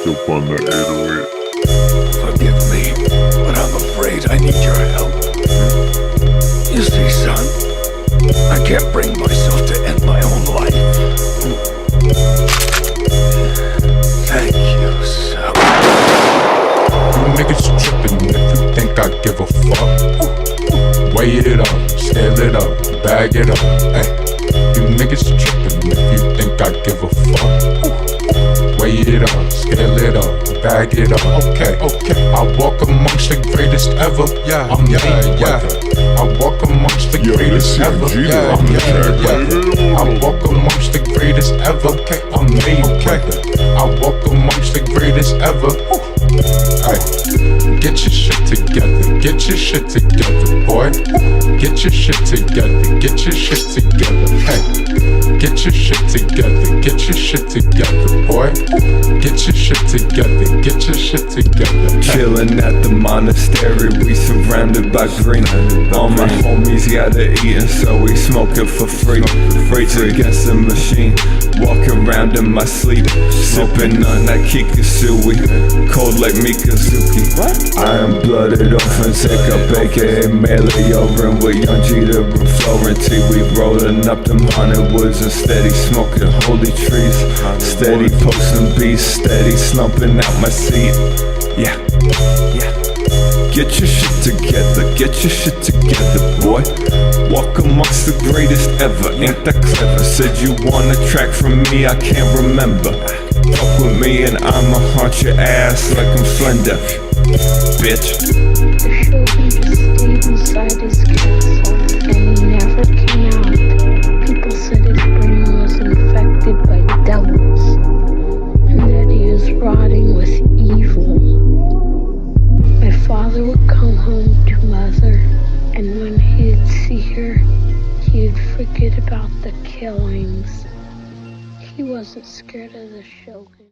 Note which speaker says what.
Speaker 1: up on the 808.
Speaker 2: Forgive me, but I'm afraid I need your help. You see, son, I can't bring myself to end my own life. Thank you, sir.
Speaker 3: You niggas trippin' if you think I give a fuck. Weigh it up, scale it up, bag it up, ay. You niggas trippin' if you think I give a fuck. Weigh it up, scale it up, bag it up, okay. I walk amongst the greatest ever, I'm Mayweather. I walk amongst the greatest ever, I'm Mayweather. I walk amongst the greatest ever, I'm Mayweather. I walk amongst the greatest ever. Ay, get your shit together, get your shit together, boy. Get your shit together, get your shit together, hey. Get your shit together, get your shit together, boy. Get your shit together, get your shit together, hey.
Speaker 2: Chillin' at the monastery, we surrounded by green. All my homies gotta eat, and so we smoking for free. Rage against the machine, walk around in my sleep, sipping on that Kikasui, cold like Mikazuki. I am blooded off and sick up, aka Melee over and with Young Jeter and Florentine. We rollin' up them haunted woods and steady smoking holy trees. Steady posting beats, steady slumping out my seat. Yeah. Get your shit together, get your shit together, boy. Walk amongst the greatest ever, ain't that clever? Said you want a track from me, I can't remember. Fuck with me and I'ma haunt your ass like I'm Slender, bitch.
Speaker 4: The Shogun just stayed inside his castle, and he never came out. People said his brain was infected by devils, and that he was rotting with evil. My father would come home to mother, and when he'd see her, he'd forget about the killings. He wasn't scared of the Shogun.